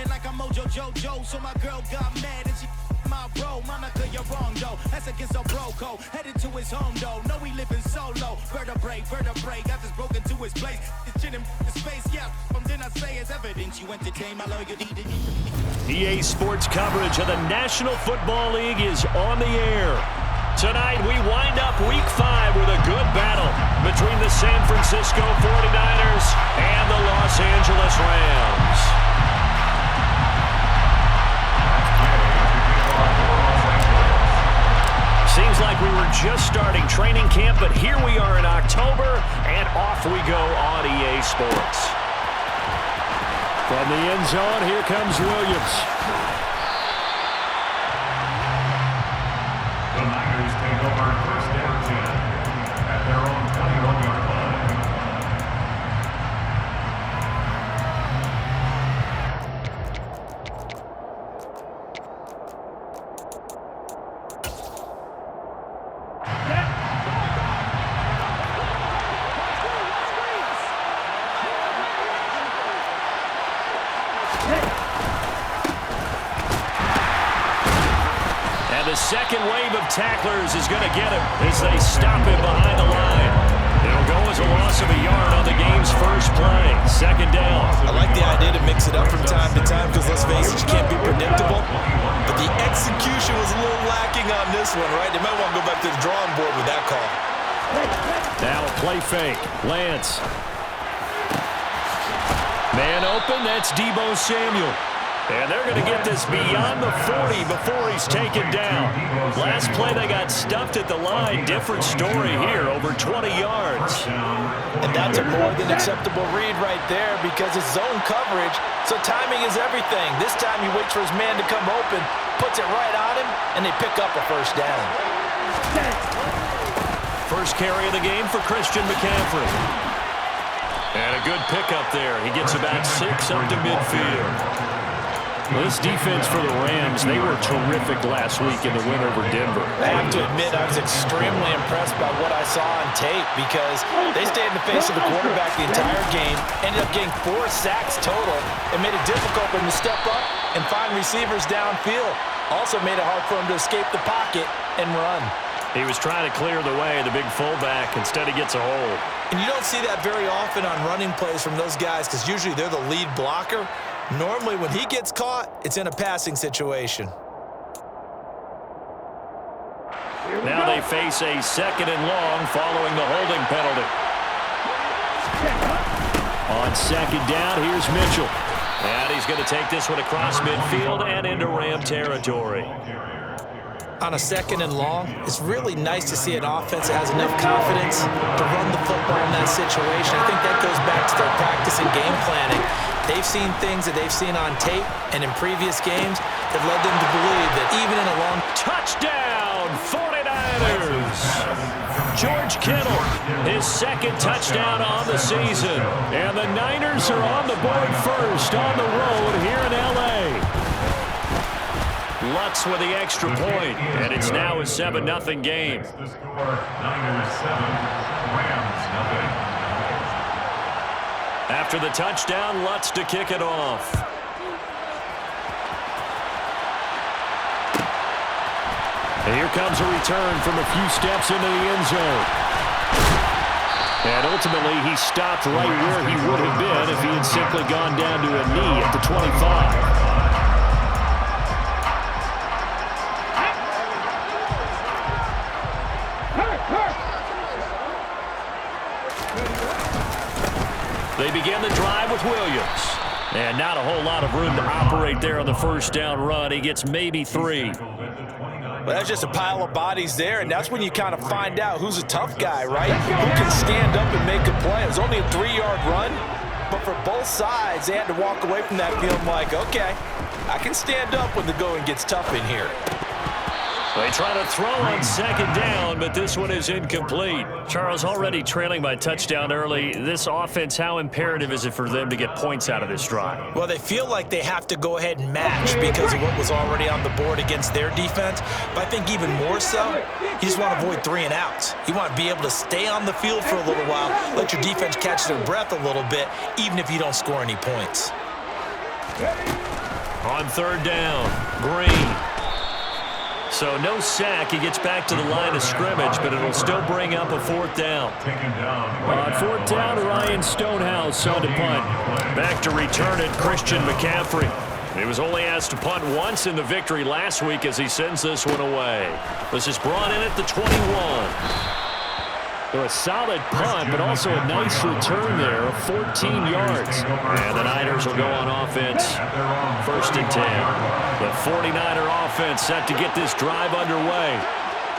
bad like I'm Mojo Jojo. So my girl got mad and she my bro. Monica, you're wrong though. That's against a bro code. Headed to his home though. No, we living solo. Vertebrae. Got this broken to his place. This shit in his face, yeah. From then I say it's evidence you entertain my loyalty. EA Sports coverage of the National Football League is on the air. Tonight, we wind up Week 5 with a good battle between the San Francisco 49ers and the Los Angeles Rams. Seems like we were just starting training camp, but here we are in October, and off we go on EA Sports. From the end zone, here comes Williams. The Niners take over first down 10 at their own 21-yard line. The second wave of tacklers is going to get him as they stop him behind the line. It'll go as a loss of a yard on the game's first play. Second down. I like the idea to mix it up from time to time because, let's face it, you can't be predictable. But the execution was a little lacking on this one, right? They might want to go back to the drawing board with that call. Now a play fake. Lance. Man open, that's Deebo Samuel. And they're going to get this beyond the 40 before he's taken down. Last play, they got stuffed at the line. Different story here, over 20 yards. And that's a more than acceptable read right there because it's zone coverage, so timing is everything. This time he waits for his man to come open, puts it right on him, and they pick up a first down. First carry of the game for Christian McCaffrey. And a good pickup there. He gets about 6 up to midfield. This defense for the Rams, they were terrific last week in the win over Denver. I have to admit, I was extremely impressed by what I saw on tape because they stayed in the face of the quarterback the entire game, ended up getting 4 sacks total, and made it difficult for him to step up and find receivers downfield. Also made it hard for him to escape the pocket and run. He was trying to clear the way of the big fullback. Instead, he gets a hold. And you don't see that very often on running plays from those guys because usually they're the lead blocker. Normally, when he gets caught, it's in a passing situation. Now they face a second and long following the holding penalty. On second down, here's Mitchell. And he's going to take this one across midfield and into Ram territory. On a second and long, it's really nice to see an offense that has enough confidence to run the football in that situation. I think that goes back to their practice and game planning. They've seen things that they've seen on tape and in previous games that led them to believe that even in a long touchdown, 49ers! George Kittle, his second touchdown on the season. And the Niners are on the board first on the road here in L.A. Lutz with the extra point, and it's now a 7-0 game. The score, Niners 7, Rams 0. After the touchdown, Lutz to kick it off. And here comes a return from a few steps into the end zone. And ultimately, he stopped right where he would have been if he had simply gone down to a knee at the 25. They begin the drive with Williams. And not a whole lot of room to operate there on the first down run. He gets maybe 3. Well, that's just a pile of bodies there, and that's when you kind of find out who's a tough guy, right? Who can stand up and make a play. It was only a 3-yard run, but for both sides, they had to walk away from that feeling like, okay, I can stand up when the going gets tough in here. They try to throw on second down, but this one is incomplete. Charles, already trailing by touchdown early. This offense, how imperative is it for them to get points out of this drive? Well, they feel like they have to go ahead and match because of what was already on the board against their defense. But I think even more so, you just want to avoid 3 and outs. You want to be able to stay on the field for a little while, let your defense catch their breath a little bit, even if you don't score any points. On third down, Green. So no sack. He gets back to the line of scrimmage, but it'll still bring up a fourth down. On fourth down, Ryan Stonehouse on to punt. Back to return it, Christian McCaffrey. He was only asked to punt once in the victory last week as he sends this one away. This is brought in at the 21. So a solid punt, but also a nice return there of 14 yards. And the Niners will go on offense. First and 10. The 49er offense set to get this drive underway.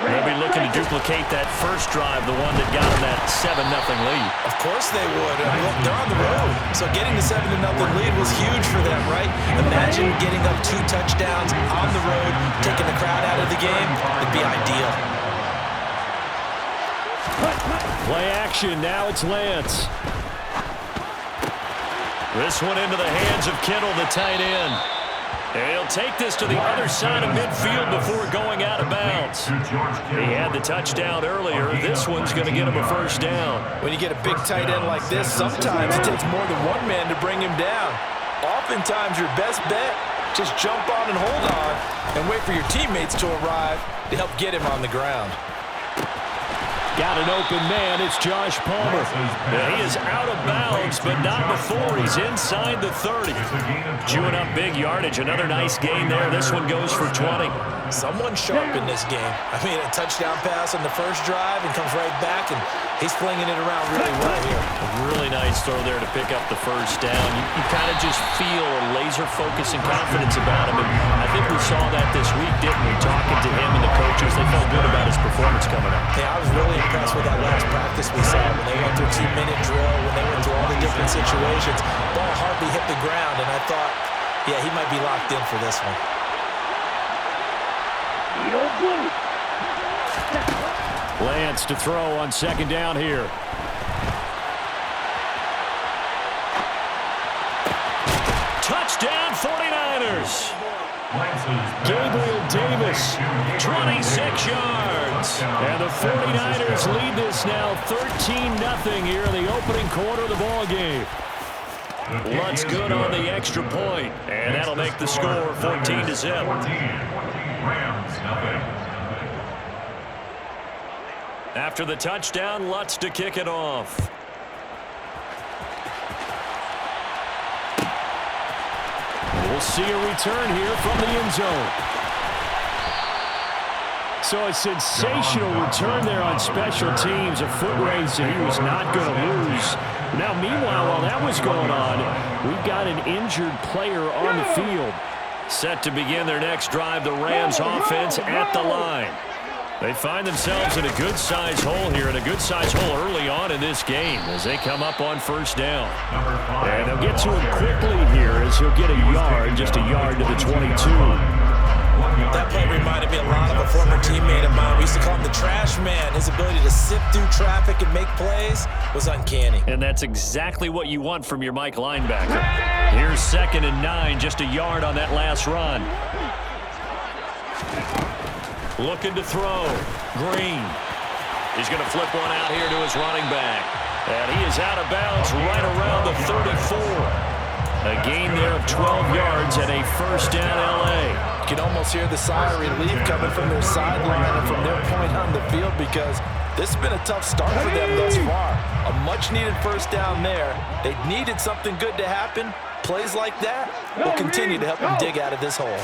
They'll be looking to duplicate that first drive, the one that got them that 7-0 lead. Of course they would. Look, they're on the road. So getting the 7-0 lead was huge for them, right? Imagine getting up 2 touchdowns on the road, taking the crowd out of the game. It'd be ideal. Play action, now it's Lance. This one into the hands of Kittle, the tight end. And he'll take this to the other side of midfield before going out of bounds. He had the touchdown earlier. This one's going to get him a first down. When you get a big tight end like this, sometimes it takes more than one man to bring him down. Oftentimes, your best bet, just jump on and hold on and wait for your teammates to arrive to help get him on the ground. Got an open man. It's Josh Palmer. He is out of bounds, but not before he's inside the 30. Chewing up big yardage. Another nice gain there. This one goes for 20. Someone sharp in this game. I mean, a touchdown pass on the first drive and comes right back, and he's flinging it around really well here. A really nice throw there to pick up the first down. You kind of just feel a laser focus and confidence about him. And I think we saw that this week, didn't we? Talking to him and the coaches, they felt good about his performance coming up. Yeah, I was really impressed with that last practice we saw when they went through a 2-minute drill, when they went through all the different situations. Ball hardly hit the ground, and I thought, yeah, he might be locked in for this one. Lance to throw on second down here. Touchdown 49ers. Gabriel Davis, 26 yards. And the 49ers lead this now 13-0 here in the opening quarter of the ball game. Lutz good on the extra point, and that'll make the score 14-0. After the touchdown, Lutz to kick it off. We'll see a return here from the end zone. So a sensational return there on special teams. A foot race that he was not going to lose. Now, meanwhile, while that was going on, we've got an injured player on the field. Set to begin their next drive, the Rams offense at the line. They find themselves in a good-sized hole here, and a good-sized hole early on in this game as they come up on first down. And they'll get to him quickly here as he'll get a yard, just a yard to the 22. That play reminded me a lot of a former teammate of mine. We used to call him the trash man. His ability to sift through traffic and make plays was uncanny. And that's exactly what you want from your Mike linebacker. Here's 2nd and 9, just a yard on that last run. Looking to throw. Green. He's going to flip one out here to his running back. And he is out of bounds right around the 34. A gain there of 12 yards and a first down L.A. You can almost hear the sigh of relief coming from their sideline and from their point on the field because this has been a tough start for them thus far. A much-needed first down there. They needed something good to happen. Plays like that will continue to help them dig out of this hole.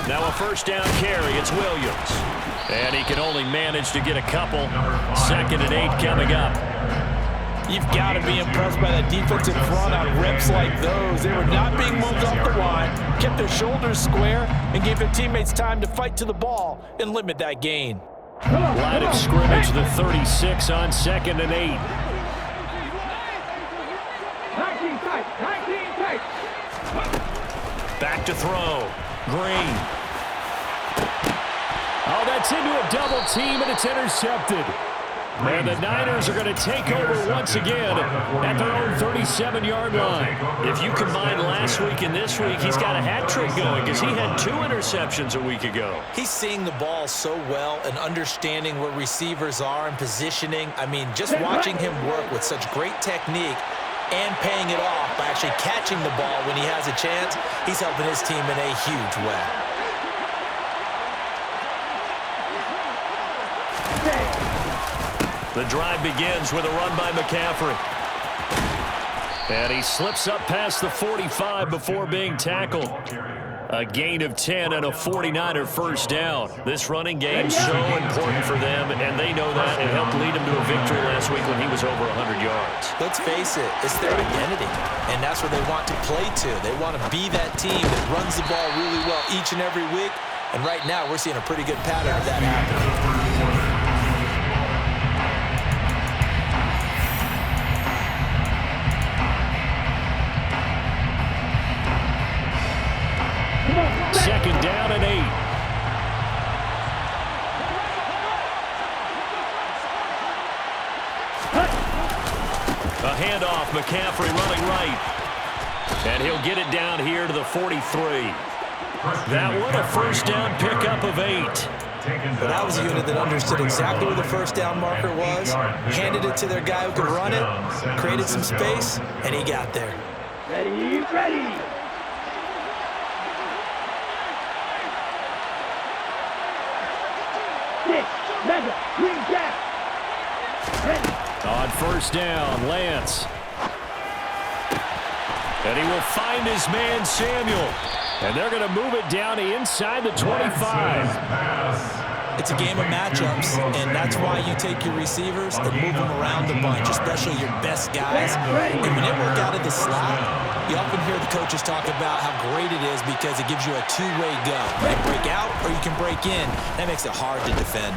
Now a first down carry. It's Williams. And he can only manage to get a couple. 2nd and 8 coming up. You've got to be impressed by that defense in front on reps like those. They were not being moved off the line, kept their shoulders square, and gave their teammates time to fight to the ball and limit that gain. Line of scrimmage, the 36 on 2nd and 8. Back to throw. Green. Oh, that's into a double team, and it's intercepted. And the Niners are going to take over once again at their own 37-yard line. If you combine last week and this week, he's got a hat trick going because he had 2 interceptions a week ago. He's seeing the ball so well and understanding where receivers are and positioning. I mean, just watching him work with such great technique, and paying it off by actually catching the ball when he has a chance. He's helping his team in a huge way. The drive begins with a run by McCaffrey. And he slips up past the 45 before being tackled. A gain of 10 and a 49er first down. This running game so important for them, and they know that. It helped lead them to a victory last week when he was over 100 yards. Let's face it, it's their identity, and that's where they want to play to. They want to be that team that runs the ball really well each and every week, and right now we're seeing a pretty good pattern of that happening. Second down and 8. A handoff, McCaffrey running right. And he'll get it down here to the 43. That one a first down pickup of 8. Well, that was a unit that understood exactly where the first down marker was, handed it to their guy who could run it, created some space, and he got there. Ready, ready. On first down, Lance. And he will find his man, Samuel. And they're going to move it down inside the 25. It's a game of matchups, and that's why you take your receivers and move them around a bunch, especially your best guys. And when they work out of the slot, you often hear the coaches talk about how great it is because it gives you a two-way go. You can break out or you can break in. That makes it hard to defend.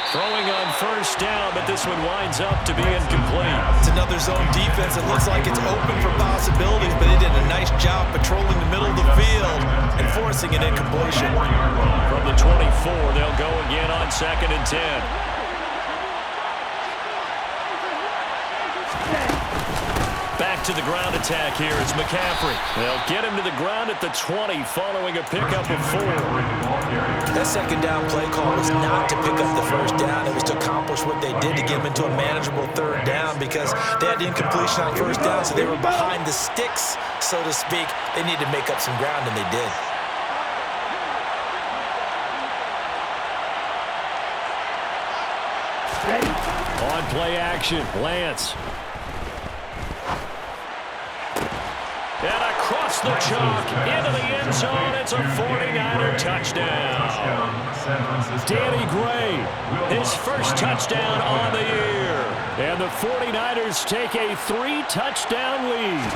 Throwing on first down, but this one winds up to be incomplete. It's another zone defense. It looks like it's open for possibilities, but they did a nice job patrolling the middle of the field and forcing an incompletion. From the 24, they'll go again on second and 10. Back to the ground attack here is McCaffrey. They'll get him to the ground at the 20 following a pickup of 4. That second down play call was not to pick up the first down. It was to accomplish what they did to get them into a manageable third down because they had the incompletion on first down, so they were behind the sticks, so to speak. They needed to make up some ground, and they did. On play action, Lance. And across the chalk, into the end zone, it's a 49er touchdown. Danny Gray, his first touchdown on the year. And the 49ers take a 3-touchdown lead.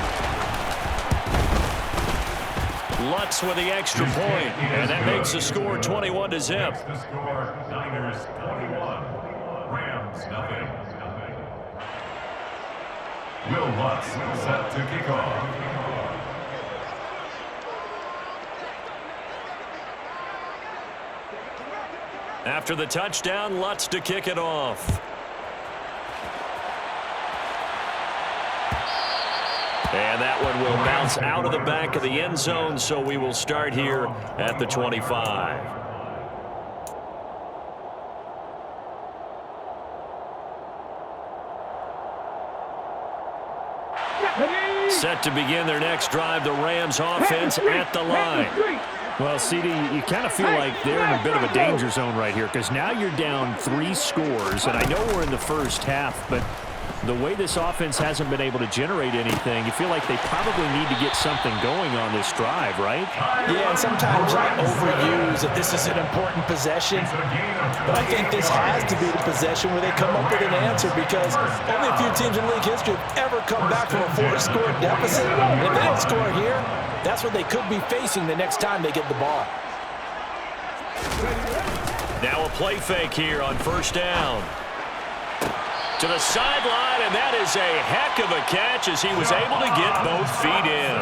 Lutz with the extra point, and that makes the score 21-0. The score, Niners 21, Rams nothing. Will Lutz set to kick off. After the touchdown, Lutz to kick it off. And that one will bounce out of the back of the end zone, so we will start here at the 25. Set to begin their next drive, the Rams offense at the line. Well, CD, you kind of feel like they're in a bit of a danger zone right here because now you're down 3 scores, and I know we're in the first half, but the way this offense hasn't been able to generate anything, you feel like they probably need to get something going on this drive, right? Yeah, and sometimes I overuse that this is an important possession, but I think this has to be the possession where they come up with an answer because only a few teams in league history have ever come back from a 4-score deficit. And if they don't score here, that's what they could be facing the next time they get the ball. Now a play fake here on first down. To the sideline, and that is a heck of a catch as he was able to get both feet in.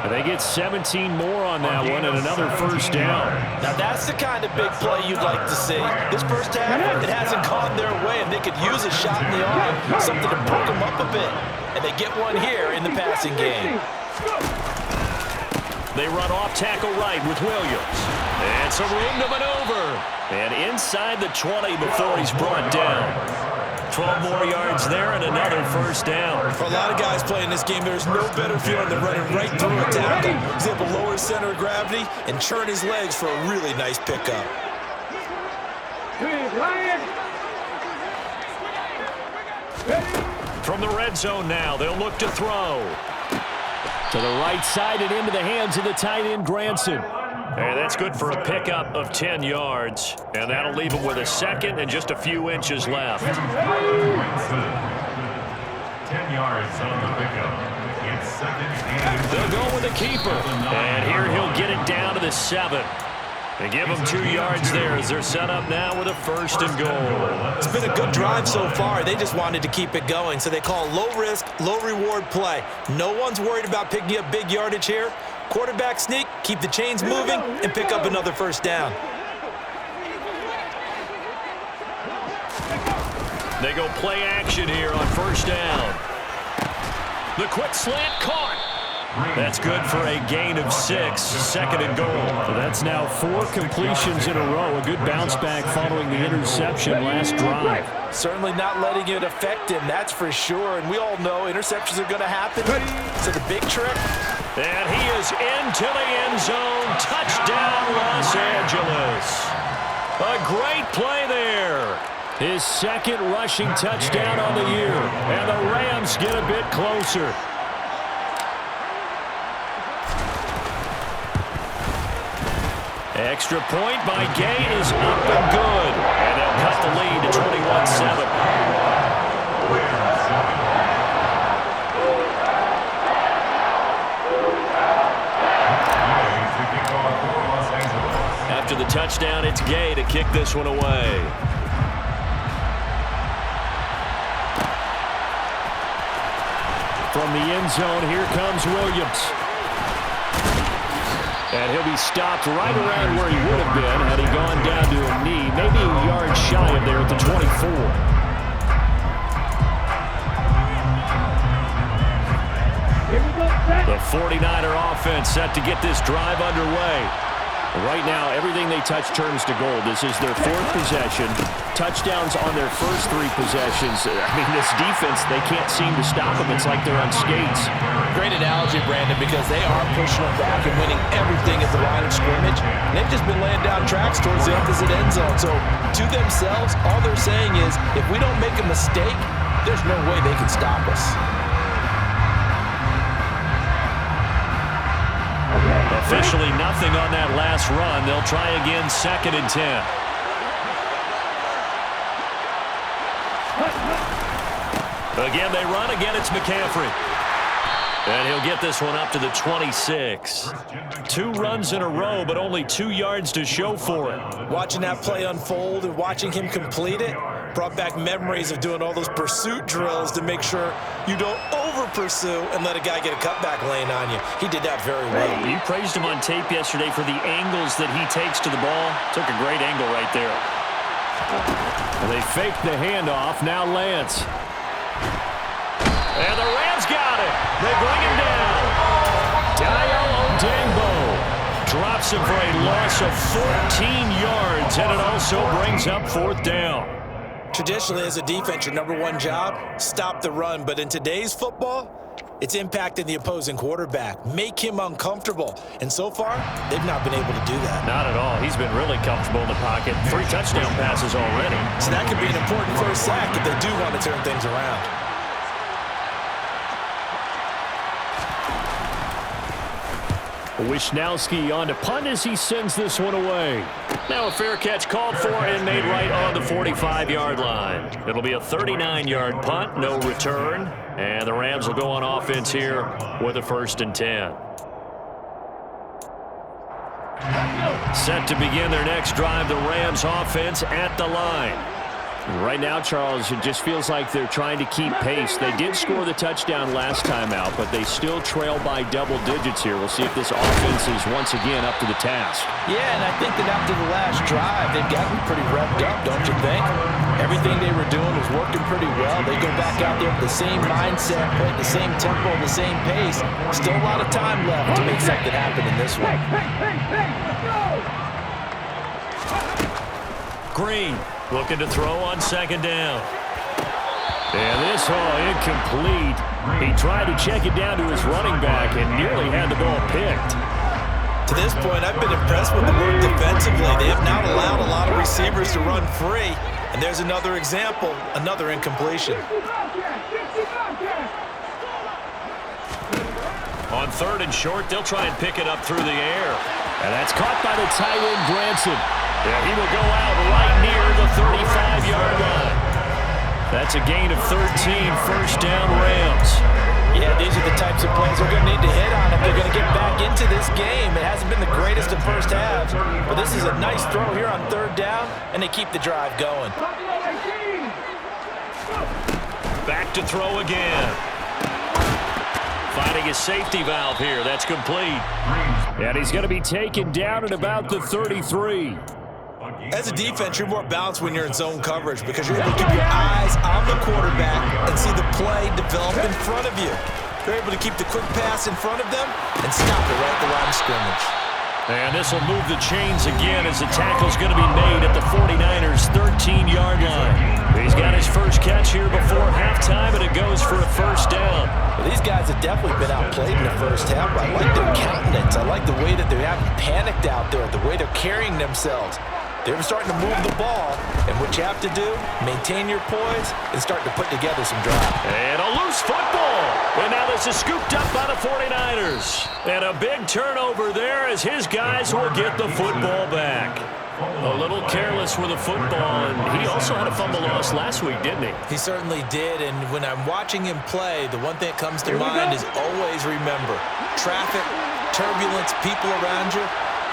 And they get 17 more on that one and another first down. Now that's the kind of big play you'd like to see. This first half, it hasn't gone their way, and they could use a shot in the arm, something to perk them up a bit. And they get one here in the passing game. They run off tackle right with Williams. And some room to maneuver. And inside the 20 before he's brought down. 12 more yards there and another first down. For a lot of guys playing this game, there's no better feeling than running right through a tackle. He's able to lower his center of gravity and churn his legs for a really nice pickup. From the red zone now, they'll look to throw. To the right side and into the hands of the tight end, Granson. And that's good for a pickup of 10 yards. And that'll leave him with a second and just a few inches left. 10 yards on the pickup. It's second and They'll go with the keeper. And here he'll get it down to the 7. They give them 2 yards there as they're set up now with a first and goal. It's been a good drive so far. They just wanted to keep it going, so they call low-risk, low-reward play. No one's worried about picking up big yardage here. Quarterback sneak, keep the chains moving, and pick up another first down. They go play action here on first down. The quick slant caught. That's good for a gain of 6, second and goal. That's now 4 completions in a row. A good bounce back following the interception last drive. Certainly not letting it affect him, that's for sure. And we all know interceptions are going to happen. So the big trick. And he is into the end zone. Touchdown, Los Angeles. A great play there. His second rushing touchdown on the year. And the Rams get a bit closer. Extra point by Gay is up and good. And they'll cut the lead to 21-7. After the touchdown, it's Gay to kick this one away. From the end zone, here comes Williams. And he'll be stopped right around where he would have been had he gone down to a knee, maybe a yard shy of there at the 24. The 49er offense set to get this drive underway. Right now, everything they touch turns to gold. This is their 4th possession. Touchdowns on their first 3 possessions. I mean, this defense, they can't seem to stop them. It's like they're on skates. Great analogy, Brandon, because they are pushing them back and winning everything at the line of scrimmage. And they've just been laying down tracks towards the opposite end zone. So to themselves, all they're saying is, if we don't make a mistake, there's no way they can stop us. Officially nothing on that last run. They'll try again, second and 10. Again, they run. Again, it's McCaffrey. And he'll get this one up to the 26. 2 runs in a row, but only 2 yards to show for it. Watching that play unfold and watching him complete it brought back memories of doing all those pursuit drills to make sure you don't over-pursue and let a guy get a cutback lane on you. He did that very well. You praised him on tape yesterday for the angles that he takes to the ball. Took a great angle right there. And they fake the handoff. Now Lance. And the Rams got it. They bring him down. Dayo Odeyingbo drops him for a loss of 14 yards, and it also brings up 4th down. Traditionally, as a defense, your #1 job, stop the run. But in today's football, it's impacting the opposing quarterback. Make him uncomfortable. And so far, they've not been able to do that. Not at all. He's been really comfortable in the pocket. 3 touchdown passes already. So that could be an important first sack if they do want to turn things around. Wisnowski on to punt as he sends this one away. Now a fair catch called for and made right on the 45-yard line. It'll be a 39-yard punt, no return. And the Rams will go on offense here with a 1st and 10. Set to begin their next drive, the Rams offense at the line. Right now, Charles, it just feels like they're trying to keep pace. They did score the touchdown last time out, but they still trail by double digits here. We'll see if this offense is once again up to the task. Yeah, and I think that after the last drive, they've gotten pretty revved up, don't you think? Everything they were doing was working pretty well. They go back out there with the same mindset, play at the same tempo, the same pace. Still a lot of time left to make something happen in this one. Green looking to throw on 2nd down. And this incomplete. He tried to check it down to his running back and nearly had the ball picked. To this point, I've been impressed with the work defensively. They have not allowed a lot of receivers to run free. And there's another example, another incompletion. On 3rd and short, they'll try and pick it up through the air. And that's caught by the tight end, Granson. Yeah, he will go out right near the 35-yard line. That's a gain of 13, first down Rams. Yeah, these are the types of plays they're going to need to hit on if they're going to get back into this game. It hasn't been the greatest of first halves, but this is a nice throw here on 3rd down, and they keep the drive going. Back to throw again. Finding a safety valve here. That's complete. And he's going to be taken down at about the 33. As a defense, you're more balanced when you're in zone coverage because you're able to keep your eyes on the quarterback and see the play develop in front of you. You're able to keep the quick pass in front of them and stop it right at the line of scrimmage. And this will move the chains again as the tackle's going to be made at the 49ers' 13-yard line. He's got his first catch here before halftime, and it goes for a first down. Well, these guys have definitely been outplayed in the first half. I like their countenance. I like the way that they haven't panicked out there, the way they're carrying themselves. They're starting to move the ball, and what you have to do, maintain your poise and start to put together some drive. And a loose football. And now this is scooped up by the 49ers. And a big turnover there as his guys will get the football back. A little careless with the football, and he also had a fumble loss last week, didn't he? He certainly did, and when I'm watching him play, the one thing that comes to mind is always remember, traffic, turbulence, people around you,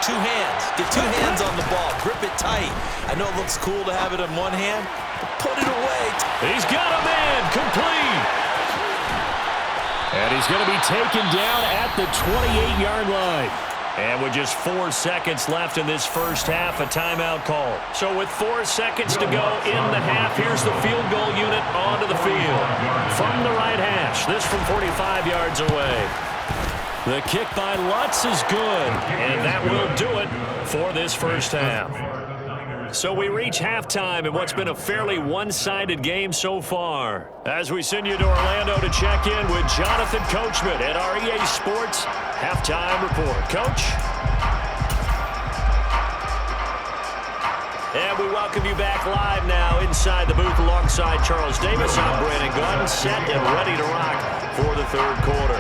2 hands. Get 2 hands on the ball. Grip it tight. I know it looks cool to have it in one hand, but put it away. He's got a man. Complete. And he's going to be taken down at the 28-yard line. And with just 4 seconds left in this first half, a timeout call. So with 4 seconds to go in the half, here's the field goal unit onto the field. From the right hash, this from 45 yards away. The kick by Lutz is good, and that will do it for this first half. So we reach halftime in what's been a fairly one-sided game so far. As we send you to Orlando to check in with Jonathan Coachman at our EA Sports Halftime Report. Coach? And we welcome you back live now inside the booth alongside Charles Davis. I'm Brandon Gordon, set and ready to rock for the third quarter.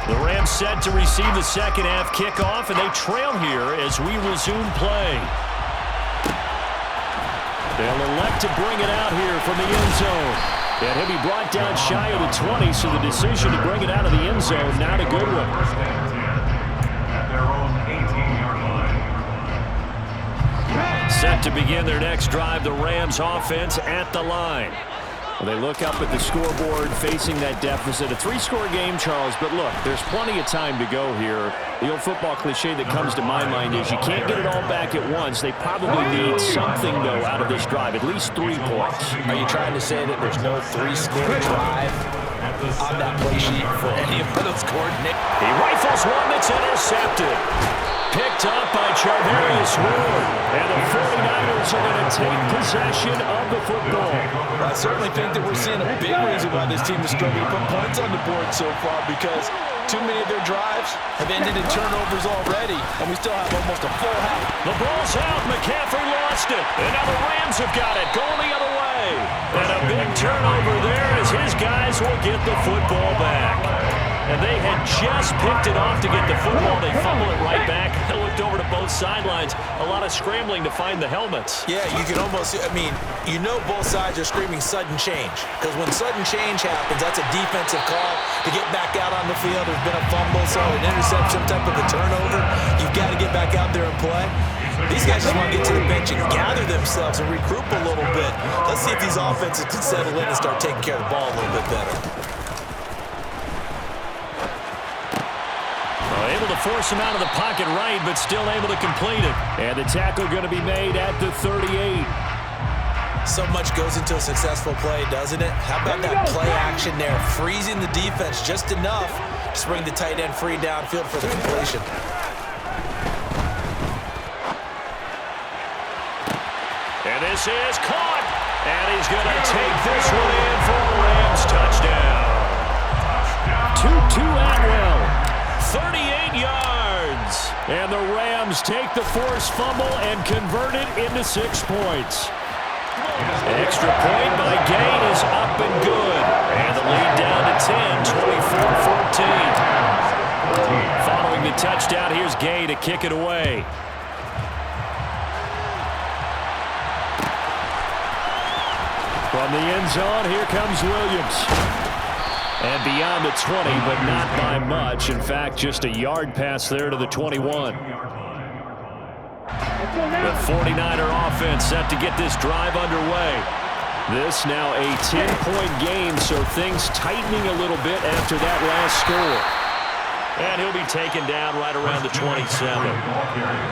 The Rams set to receive the second half kickoff, and they trail here as we resume play. They'll elect to bring it out here from the end zone. And he'll be brought down shy of the 20, so the decision to bring it out of the end zone, not a good one. At their own 18-yard line. Set to begin their next drive, the Rams offense at the line. Well, they look up at the scoreboard facing that deficit. A 3-score game, Charles, but look, there's plenty of time to go here. The old football cliche that comes to my mind is you can't get it all back at once. They probably need something, though, out of this drive, at least 3 points. Are you trying to say that there's no 3-score drive on that play sheet for any of those coordinators? He rifles one that's intercepted. Picked up by Charvarius Ward. And the 49ers are going to take possession of the football. I certainly think that we're seeing a big reason why this team is struggling to put points on the board so far, because too many of their drives have ended in turnovers already, and we still have almost a full half. The ball's out. McCaffrey lost it. And now the Rams have got it. Going the other way. And a big turnover there as his guys will get the football back. And they had just picked it off to get the football. They fumble it right back. They looked over to both sidelines. A lot of scrambling to find the helmets. Yeah, you can almost, I mean, you know both sides are screaming sudden change. Because when sudden change happens, that's a defensive call to get back out on the field. There's been a fumble, so an interception, some type of a turnover. You've got to get back out there and play. These guys just want to get to the bench and gather themselves and regroup a little bit. Let's see if these offenses can settle in and start taking care of the ball a little bit better. Able to force him out of the pocket right, but still able to complete it. And the tackle going to be made at the 38. So much goes into a successful play, doesn't it? How about that play action there? Freezing the defense just enough to bring the tight end free downfield for the completion. And this is caught. And he's going to take this one in for a Rams touchdown. Tutu Atwell. 38 yards. And the Rams take the forced fumble and convert it into 6 points. Extra point by Gay is up and good. And the lead down to 10, 24-14. Following the touchdown, here's Gay to kick it away. From the end zone, here comes Williams. And beyond the 20, but not by much. In fact, just a yard pass there to the 21. The 49er offense set to get this drive underway. This now a 10-point game, so things tightening a little bit after that last score. And he'll be taken down right around the 27.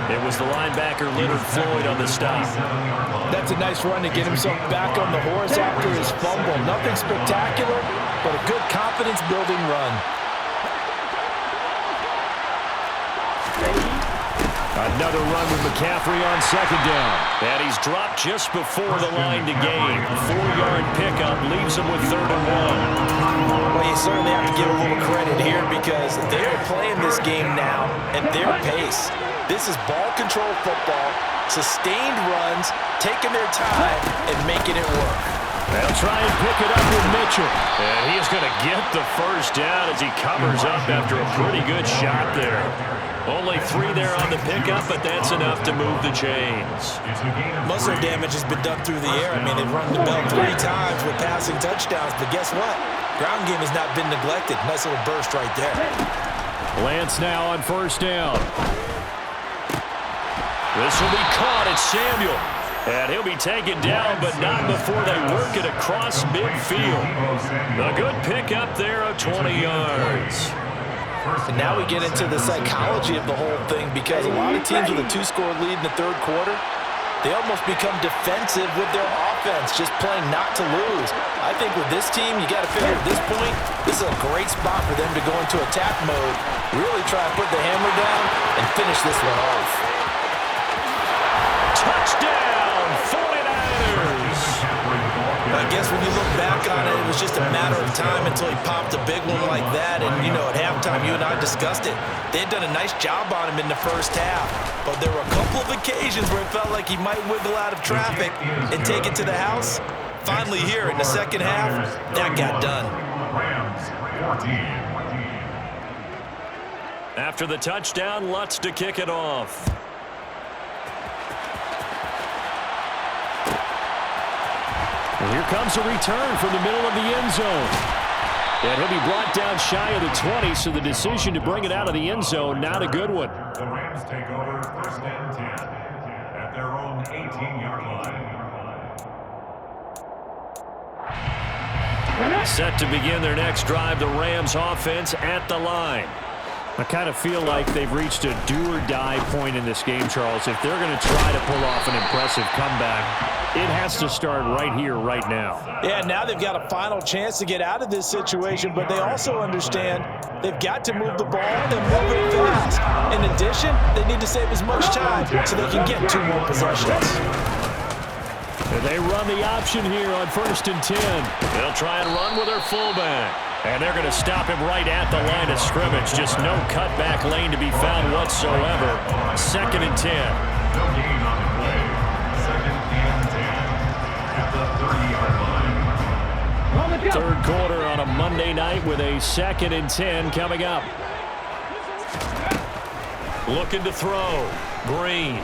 It was the linebacker Leonard Floyd on the stop. That's a nice run to get himself back on the horse after his fumble. Nothing spectacular, but a good confidence-building run. Another run with McCaffrey on second down. And he's dropped just before the line to gain. 4-yard pickup leaves him with 3rd and 1. Well, you certainly have to give a little credit here because they're playing this game now at their pace. This is ball control football, sustained runs, taking their time, and making it work. They'll try and pick it up with Mitchell. And he is going to get the first down as he covers up after a pretty good shot there. Only 3 there on the pickup, but that's enough to move the chains. Most of their damage has been done through the air. I mean, they've run the bell 3 times with passing touchdowns, but guess what? Ground game has not been neglected. Nice little burst right there. Lance now on first down. This will be caught. It's Samuel. And he'll be taken down, but not before they work it across midfield. A good pickup there of 20 yards. And now we get into the psychology of the whole thing because a lot of teams with a 2-score lead in the 3rd quarter, they almost become defensive with their offense, just playing not to lose. I think with this team, you got to figure at this point, this is a great spot for them to go into attack mode, really try to put the hammer down and finish this one off. Touchdown, 49ers! I guess when you look back on it, it was just a matter of time until he popped a big one like that. And, you know, at halftime, you and I discussed it. They had done a nice job on him in the first half. But there were a couple of occasions where it felt like he might wiggle out of traffic and take it to the house. Finally here in the second half, that got done. After the touchdown, Lutz to kick it off. And here comes a return from the middle of the end zone. And he'll be brought down shy of the 20, so the decision to bring it out of the end zone, not a good one. The Rams take over 1st and 10 at their own 18-yard line. Set to begin their next drive, the Rams offense at the line. I kind of feel like they've reached a do-or-die point in this game, Charles. If they're going to try to pull off an impressive comeback, it has to start right here, right now. Yeah, now they've got a final chance to get out of this situation, but they also understand they've got to move the ball and move it fast. In addition, they need to save as much time so they can get 2 more possessions. And they run the option here on 1st and 10. They'll try and run with their fullback. And they're going to stop him right at the line of scrimmage. Just no cutback lane to be found whatsoever. 2nd and 10. No gain on the play. 2nd and 10 at the 30-yard line. 3rd quarter on a Monday night with a 2nd and 10 coming up. Looking to throw. Green.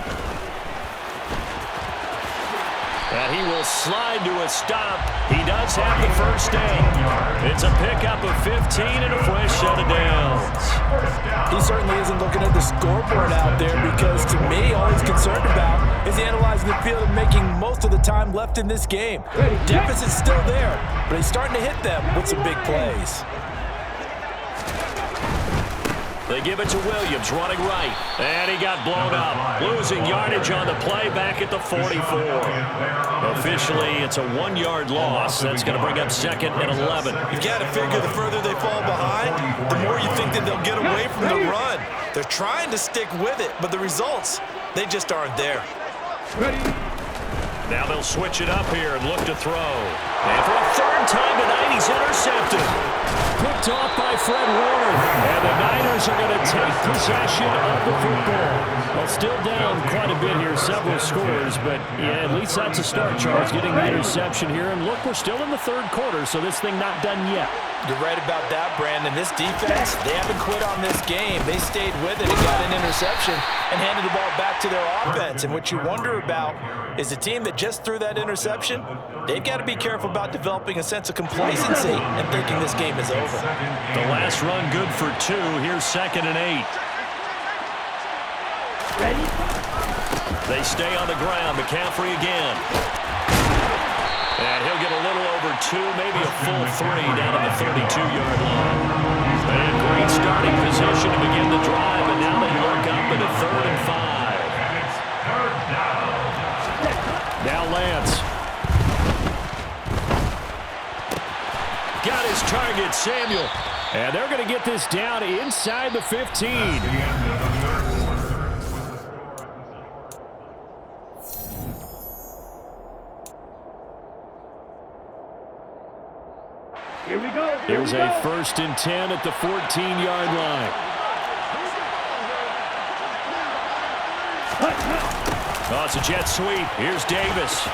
And he will slide to a stop. He does have the first down. It's a pickup of 15 and a fresh set of downs. He certainly isn't looking at the scoreboard out there because, to me, all he's concerned about is analyzing the field and making most of the time left in this game. Deficit's still there, but he's starting to hit them with some big plays. They give it to Williams, running right. And he got blown up. Losing yardage on the play back at the 44. Officially, it's a 1-yard loss. That's going to bring up 2nd and 11. You've got to figure the further they fall behind, the more you think that they'll get away from the run. They're trying to stick with it, but the results, they just aren't there. Now they'll switch it up here and look to throw. And for a third time tonight, he's intercepted. Picked off by Fred Warner. And the Niners are going to take possession of the football. Well, still down quite a bit here, several scores. But, yeah, at least that's a start, Charles, getting the interception here. And look, we're still in the third quarter, so this thing not done yet. You're right about that, Brandon. This defense, they haven't quit on this game. They stayed with it and got an interception and handed the ball back to their offense. And what you wonder about is the team that just threw that interception, they've got to be careful about developing a sense of complacency and thinking this game is over. The last run good for 2. Here's 2nd and 8. Ready? They stay on the ground. McCaffrey again. And he'll get a little over 2, maybe a full 3 down at the 32-yard line. And great starting position to begin the drive, and now they look up at a 3rd and 5. Now Lance. Got his target, Samuel. And they're going to get this down inside the 15. Here we go. Here's a 1st and 10 at the 14-yard line. Oh, it's a jet sweep. Here's Davis.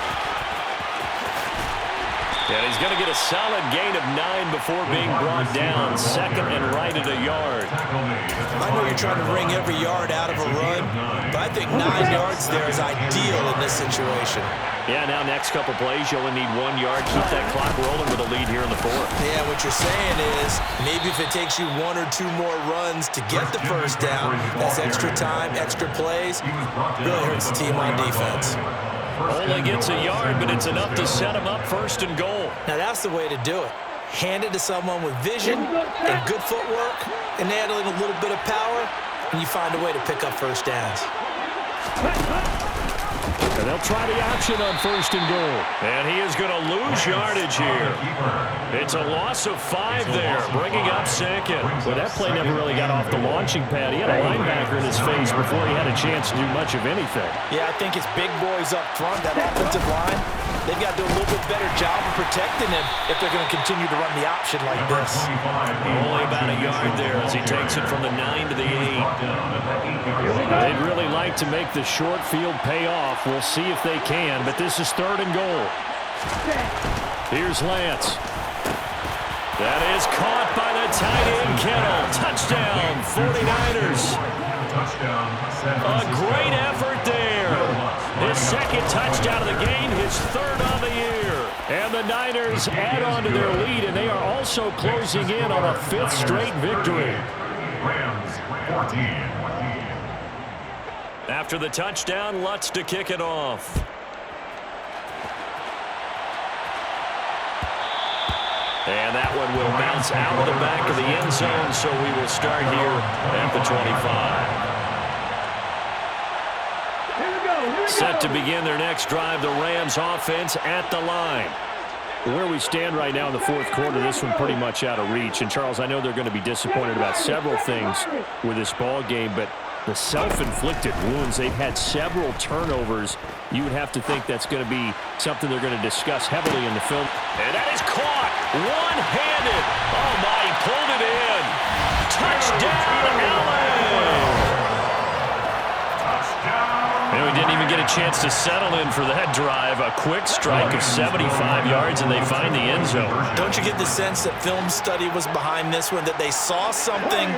And he's going to get a solid gain of 9 before being brought down. 2nd and right at a yard. I know you're trying to wring every yard out of a run, but I think 9 yards there is ideal in this situation. Yeah, now next couple plays, you only need 1 yard. Keep that clock rolling with a lead here in the 4th. Yeah, what you're saying is maybe if it takes you 1 or 2 more runs to get the first down, that's extra time, extra plays, really hurts the team on defense. Only gets a yard, but it's enough to set him up 1st and goal. Now that's the way to do it. Hand it to someone with vision and good footwork, and add in a little bit of power, and you find a way to pick up first downs. And they'll try the option on 1st and goal. And he is going to lose yardage here. It's a loss of 5 there, bringing up 2nd. Well, that play never really got off the launching pad. He had a linebacker in his face before he had a chance to do much of anything. Yeah, I think it's big boys up front, that offensive line. They've got to do a little bit better job of protecting him if they're going to continue to run the option like this. Only about a yard there as he takes it from the 9 to the 8. They'd really like to make the short field pay off. We'll see if they can, but this is 3rd and goal. Here's Lance. That is caught by the tight end, Kittle. Touchdown, 49ers. A great effort there. His 2nd touchdown of the game, his 3rd on the year. And the Niners add on to their lead, and they are also closing in on a 5th straight victory. Rams 14. After the touchdown, Lutz to kick it off. And that one will bounce out of the back of the end zone, so we will start here at the 25. Set to begin their next drive, the Rams offense at the line. Where we stand right now in the 4th quarter, this one pretty much out of reach. And, Charles, I know they're going to be disappointed about several things with this ball game, but the self-inflicted wounds, they've had several turnovers. You would have to think that's going to be something they're going to discuss heavily in the film. And that is caught one-handed. Oh, my, he pulled it in. Touchdown, Allen. And we didn't even get a chance to settle in for that drive. A quick strike of 75 yards, and they find the end zone. Don't you get the sense that film study was behind this one, that they saw something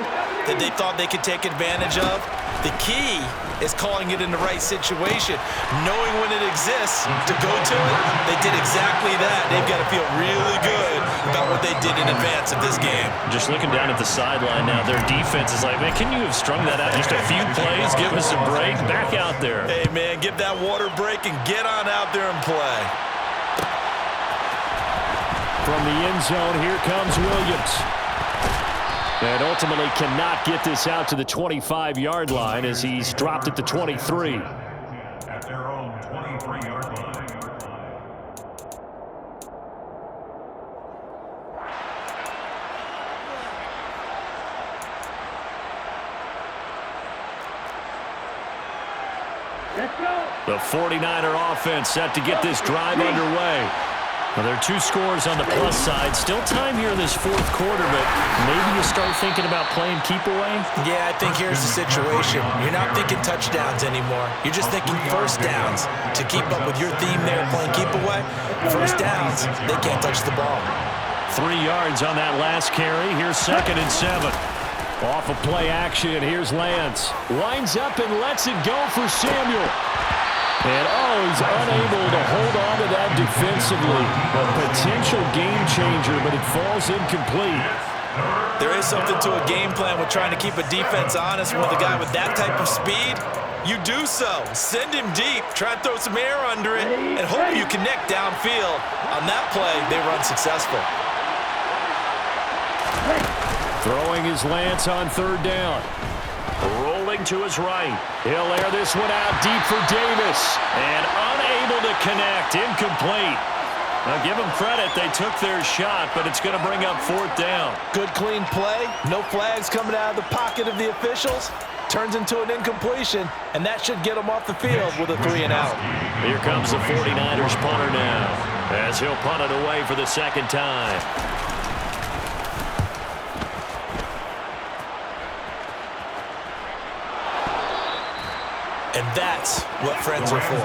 that they thought they could take advantage of? The key is calling it in the right situation, knowing when it exists to go to it. They did exactly that. They've got to feel really good about what they did in advance of this game. Just looking down at the sideline now, their defense is like, man, can you have strung that out just a few plays? Give us a break. Back out there. Hey, man, give that water break and get on out there and play. From the end zone, here comes Williams. And ultimately cannot get this out to the 25-yard line as he's dropped at the 23. At their own 23-yard line. Let's go. The 49er offense set to get this drive underway. Well, there are 2 scores on the plus side. Still time here in this 4th quarter, but maybe you start thinking about playing keep away? Yeah, I think here's the situation. You're not thinking touchdowns anymore. You're just thinking first downs. To keep up with your theme there, playing keep away, first downs, they can't touch the ball. 3 yards on that last carry. Here's 2nd and 7. Off of play action, here's Lance. Winds up and lets it go for Samuel. And, he's unable to hold on to that defensively. A potential game changer, but it falls incomplete. There is something to a game plan with trying to keep a defense honest with a guy with that type of speed. You do so. Send him deep. Try and throw some air under it and hope you connect downfield. On that play, they were unsuccessful. Throwing his Lance on 3rd down. Rolling to his right. He'll air this one out deep for Davis. And unable to connect. Incomplete. Now, give them credit. They took their shot, but it's going to bring up 4th down. Good, clean play. No flags coming out of the pocket of the officials. Turns into an incompletion, and that should get him off the field with a 3 and out. Here comes the 49ers punter now, as he'll punt it away for the 2nd time. And that's what friends are for.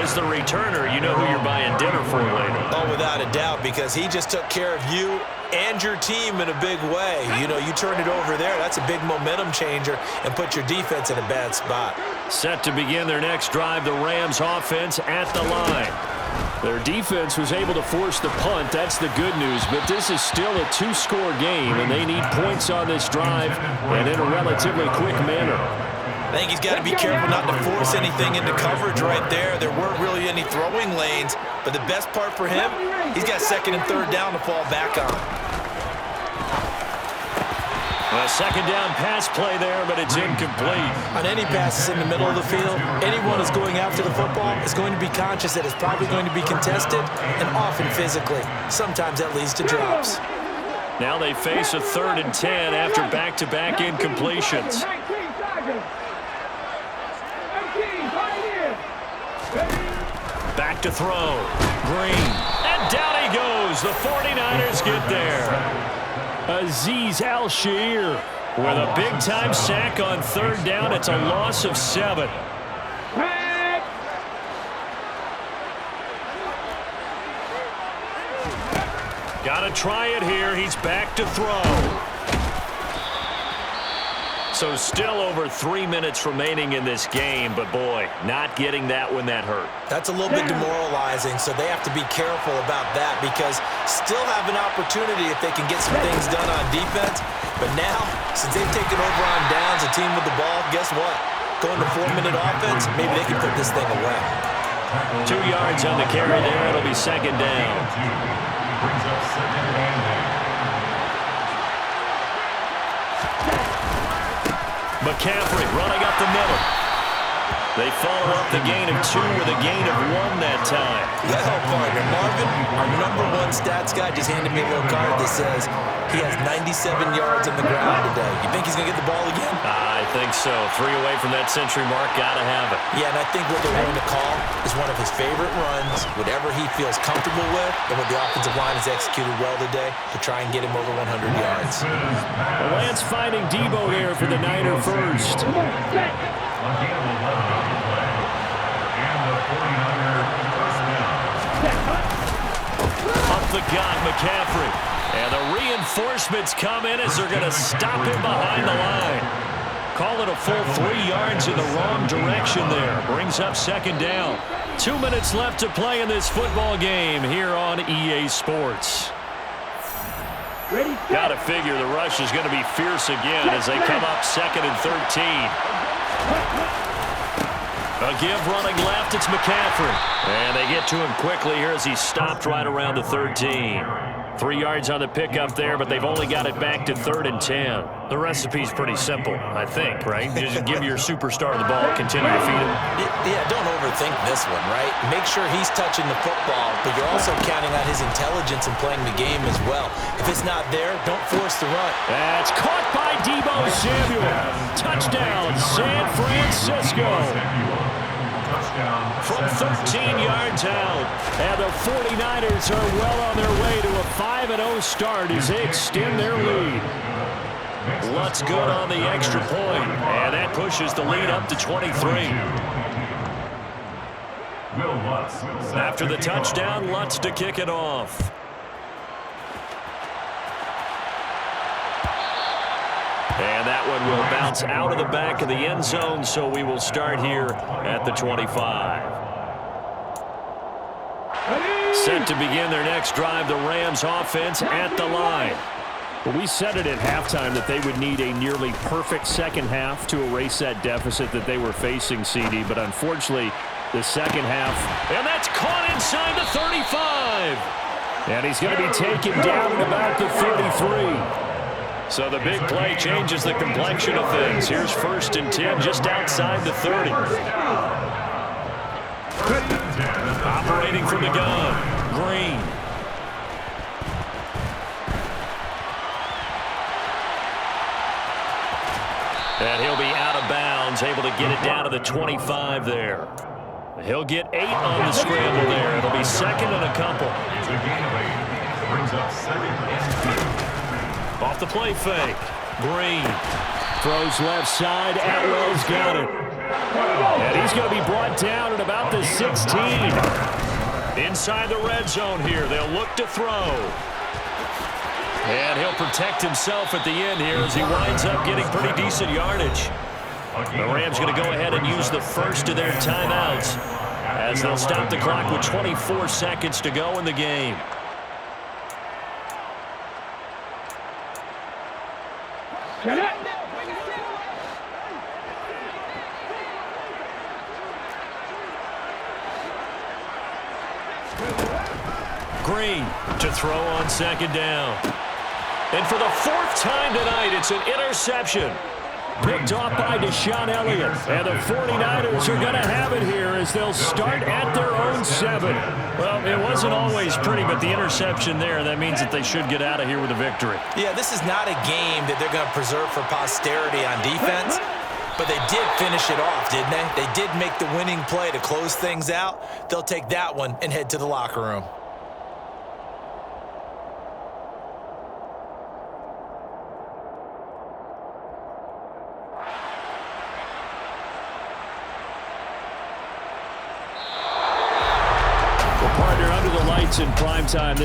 As the returner, you know who you're buying dinner for later. Oh, without a doubt, because he just took care of you and your team in a big way. You know, you turn it over there, that's a big momentum changer, and put your defense in a bad spot. Set to begin their next drive, the Rams offense at the line. Their defense was able to force the punt. That's the good news, but this is still a 2-score game, and they need points on this drive and in a relatively quick manner. I think he's got to be careful not to force anything into coverage right there. There weren't really any throwing lanes, but the best part for him, he's got 2nd and 3rd down to fall back on. A 2nd down pass play there, but it's incomplete. On any passes in the middle of the field, anyone who's going after the football is going to be conscious that it's probably going to be contested and often physically. Sometimes that leads to drops. Now they face a 3rd and 10 after back-to-back incompletions. Back to throw. Green. And down he goes. The 49ers get there. Azeez Al-Shaair with a big-time sack on 3rd down. It's a loss of 7. Got to try it here. He's back to throw. So still over 3 minutes remaining in this game, but boy, not getting that when that hurt. That's a little bit demoralizing, so they have to be careful about that because still have an opportunity if they can get some things done on defense. But now, since they've taken over on downs, a team with the ball, guess what? Going to 4-minute offense, maybe they can put this thing away. 2 yards on the carry there. It'll be 2nd down. Brings up 2nd and 8. McCaffrey running up the middle. They follow up the gain of 2 with a gain of 1 that time. Well, partner, Marvin, our #1 stats guy just handed me a little card that says he has 97 yards on the ground today. You think he's going to get the ball again? I think so. 3 away from that century mark. Got to have it. Yeah, and I think what they're going to call is one of his favorite runs, whatever he feels comfortable with, and what the offensive line has executed well today to try and get him over 100 yards. Lance finding Debo there for the Niner first. Again, 11 on the play. And the 49er first down. Up the gut, McCaffrey. And the reinforcements come in as they're going to stop him behind the line. Call it a full 3 yards in the wrong direction there. Brings up 2nd down. 2 minutes left to play in this football game here on EA Sports. Got to figure the rush is going to be fierce again as they come up 2nd and 13. A give running left, it's McCaffrey. And they get to him quickly here as he stopped right around the 13. 3 yards on the pickup there, but they've only got it back to 3rd and 10. The recipe's pretty simple, I think, right? Just give your superstar the ball, continue to feed him. Yeah, don't overthink this one, right? Make sure he's touching the football, but you're also counting on his intelligence in playing the game as well. If it's not there, don't force the run. That's caught by Debo Samuel. Touchdown, San Francisco. From 13 yards out. And the 49ers are well on their way to a 5-0 start as they extend their lead. Lutz good on the extra point, and that pushes the lead up to 23. After the touchdown, Lutz to kick it off. And that one will bounce out of the back of the end zone, so we will start here at the 25. Set to begin their next drive, the Rams offense at the line. Well, we said it at halftime that they would need a nearly perfect second half to erase that deficit that they were facing, CD, but unfortunately, the second half. And that's caught inside the 35. And he's going to be taken down at about the 33. So the big play changes the complexion of things. Here's 1st and 10 just outside the 30. Operating from the gun, Green. And he'll be out of bounds, able to get it down to the 25 there. He'll get 8 on the scramble there. It'll be 2nd and a couple. Brings up 2nd and 2. Off the play fake. Green throws left side. Atwell's got it. And he's going to be brought down at about the 16. Inside the red zone here. They'll look to throw. And he'll protect himself at the end here as he winds up getting pretty decent yardage. The Rams going to go ahead and use the first of their timeouts as they'll stop the clock with 24 seconds to go in the game. Green to throw on 2nd down. And for the 4th time tonight, it's an interception. Picked off by Deshaun Elliott. And the 49ers are going to have it here as they'll start at their own 7. Well, it wasn't always pretty, but the interception there, that means that they should get out of here with a victory. Yeah, this is not a game that they're going to preserve for posterity on defense, but they did finish it off, didn't they? They did make the winning play to close things out. They'll take that one and head to the locker room. Partner under the lights in primetime.